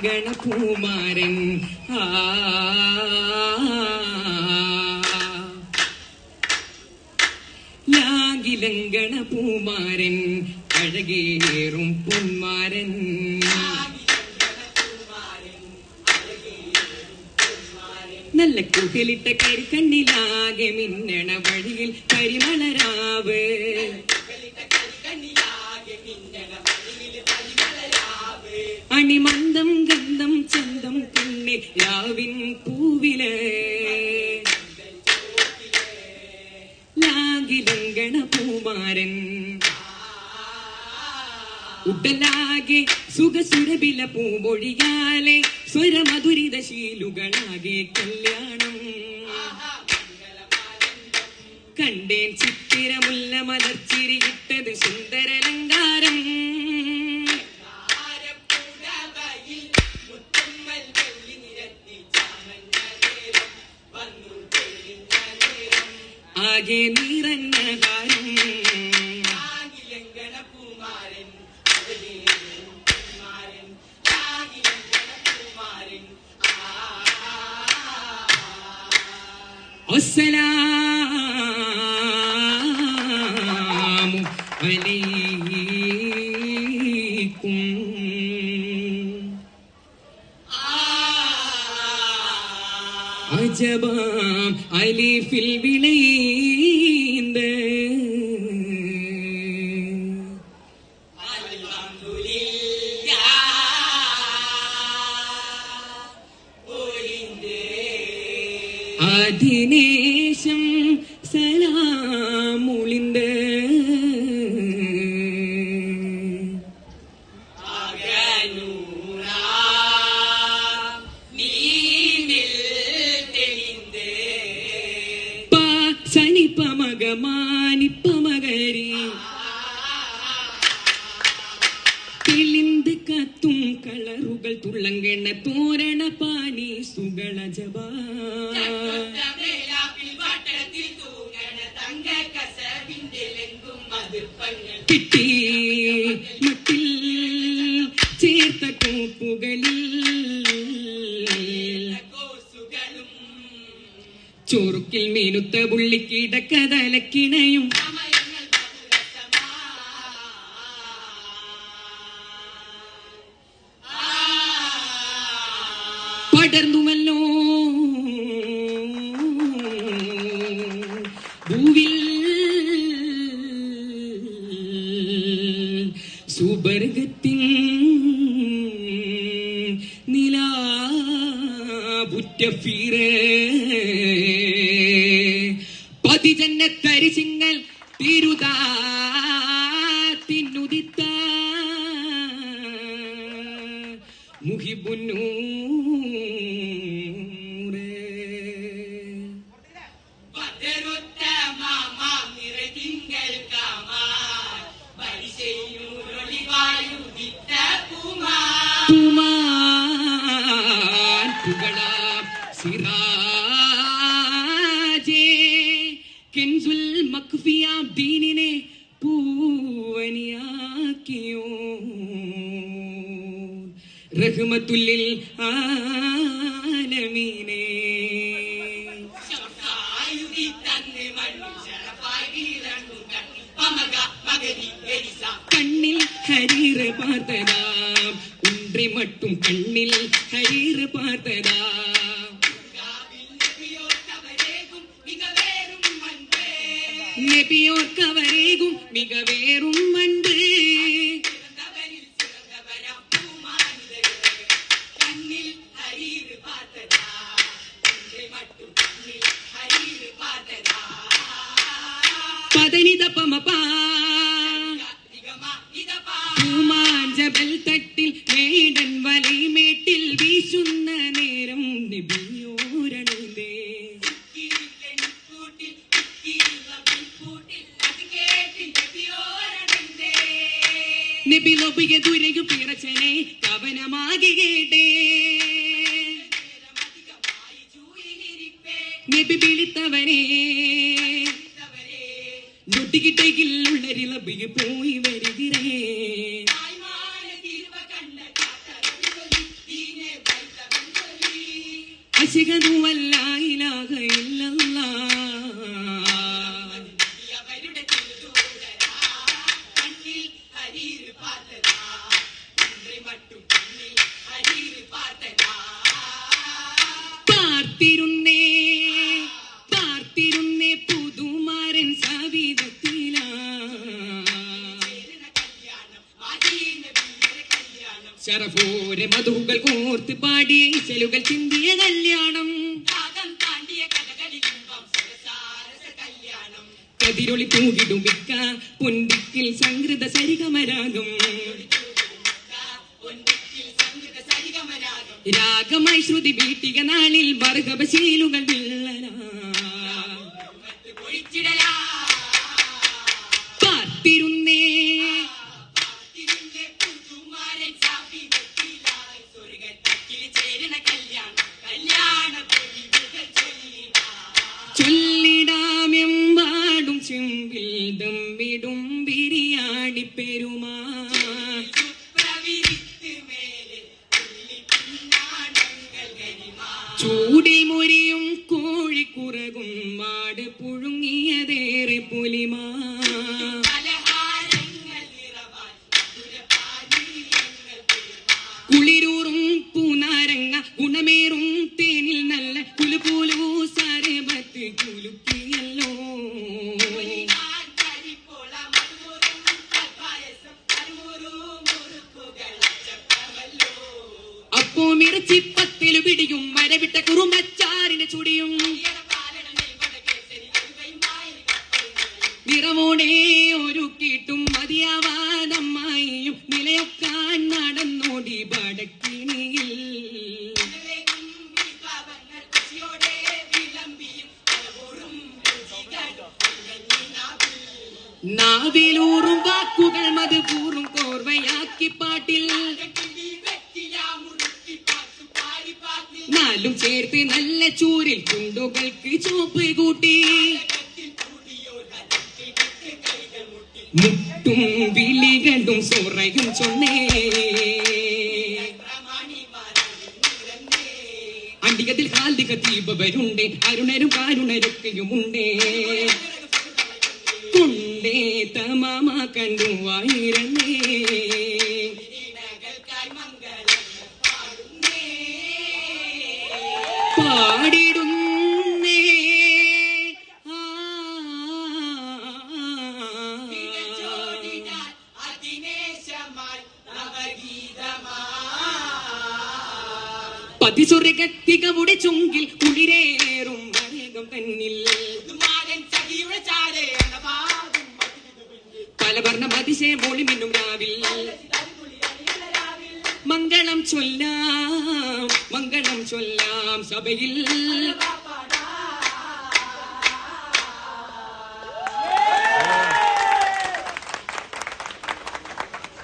ഗണപൂമാരൻ ലാഗിലങ്കണപൂമാരൻ അഴകേറും പൊന്മാരൻ നല്ല കുഹലിട്ട കരിക്കണ്ണിലാകെ മിന്നണ വഴിയിൽ പരിമളരാവ് അണിമന്ദം ഗന്ധം ചന്തം കണ്ണെ രാവിൻ പൂവില് ലാഗിലങ്കണ പൂമാരൻ ഉടലാകെ സുഖസുരബില പൂമൊഴിയാലെ സ്വരമധുരിത ശീലുകളാകെ കല്യാണം കണ്ടേൻ ചിത്തിരമുല്ല മലർച്ചിരിയിട്ടത് സുന്ദരലങ്കാരം ആകെ നിറഞ്ഞ കാരം അസ്സലാമു അലൈക്കും അജബാം അലിഫിൽ വിളൈന്ത് അതിനേശം സലാമുളിന്ത് സനിപ്പമകമാനിപ്പമകരി തെളിന്ത് കത്തും കളറുകൾ തുള്ളങ്കെണ്ണ തോരണ പാനി സുകള ജബാ കിട്ടി മട്ടിൽ ചേർത്ത കോപ്പുകളിൽ ചോറുക്കിൽ മീനുത്ത പുള്ളിക്കിടക്കതലക്കിണയും പടർന്നുവല്ലോ ഭൂവിൽ സുബർഗത്തിൻ നിലാബുറ്റ ഫീറേ പതിജന്നത്തരിശിങ്ങൾ തിരുതാത്തിനുദിത്ത മുഹിബുന്നൂറേ സിറാജേ കെൻസുൽ മഖ്ഫിയ ദീനിനെ പൂവനിയാക്കിയോ റഹ്മത്തുല്ലിൽ ആലമീനേ കണ്ണിൽ ഹരീറ് പാർത്തതാം ഉന്ത്രി മട്ടും കണ്ണിൽ ഹരീറ് പാർത്തതാം നബിയോർക്കവരേകും മികവേറും മണ്ട് പദനിതപമപാ പൂമാഞ്ചബൽ തട്ടിൽ മേടൻ വലൈമേട്ടിൽ വീശുന്ന നേരം നബിയോരണേ നബി ലോപിയെ ദൂരയു പിറച്ചനെ കവനമാകെ കേട്ടേ നബി വിളിത്തവനെ നൊട്ടിക്കിട്ടേക്കിൽ ഉള്ളരിലബിയെ പോയി വരികിറേ അശ്ഹദു അല്ലാ ഇലാഹ ഇല്ലല്ലാഹ്. പാർത്തിരുന്നേ പുതുമാരൻ സവിധത്തിലാ. ശറഫോരെ മധുകൾ കോർത്ത് പാടിയ ഇശലുകൾ ചിന്തിയ കല്യാണം. കതിരൊളി തൂകിടും വിക്ക പൊൻപിക്കിൽ സംഗൃത സരിഗമരാഗം. രാഗമായി ശ്രുതി വീട്ടിക നാളിൽ വർഗപശീലുകൾ വിള്ളലാ. പാർത്തിരുന്നേ ചൊല്ലിടാമെമ്പാടും ചെമ്പിൽ ദമ്മിടും ബിരിയാണി പെരുമാ. ചൂടിൽ മുരിയും കോഴിക്കുറകും മാട് പുഴുങ്ങിയതേറെ പുലിമാ. കുളിരൂറും പൂനാരങ്ങ ഗുണമേറും തേനിൽ നല്ല കുലുപൂലു സരബത്ത് കുലുക്കിയല്ലോ. അപ്പോ മിറച്ചിപ്പത്തിലു പിടിയും മരവിട്ട കുറുമച്ചാറിന്റെ ചുടിയും നിറവോടെ ഒരുക്കിയിട്ടും മതിയാവാതമ്മായിയും നിലയൊക്കാൻ നടന്നോടി പടക്കിണിയിൽ. നാവിലൂറും വാക്കുകൾ മധുപൂറും കോർവയാക്കി പാട്ടിൽ നാലും ചേർത്ത് നല്ല ചൂരിൽ ചുണ്ടുകൾക്ക് ചുവപ്പ് കൂട്ടി. മുട്ടും വിളികളും സൊറയും ചൊന്നേ അണ്ടികത്തിൽ കാലിക ദീപവരുണ്ടേ അരുണരും കാരുണരൊക്കെയുമുണ്ടേ. കൊണ്ടേ തമാമ കണ്ടു ആയിരന്നേ പാടിടുന്നേ. പതിസുരകത്തികവുടെ ചുങ്കിൽ കുളിരേറും വരകം തന്നിൽ പലവർണ്ണ മതിശേ മോളിമിന്നും രാവിൽ മംഗളം ചൊല്ലാം സഭയിൽ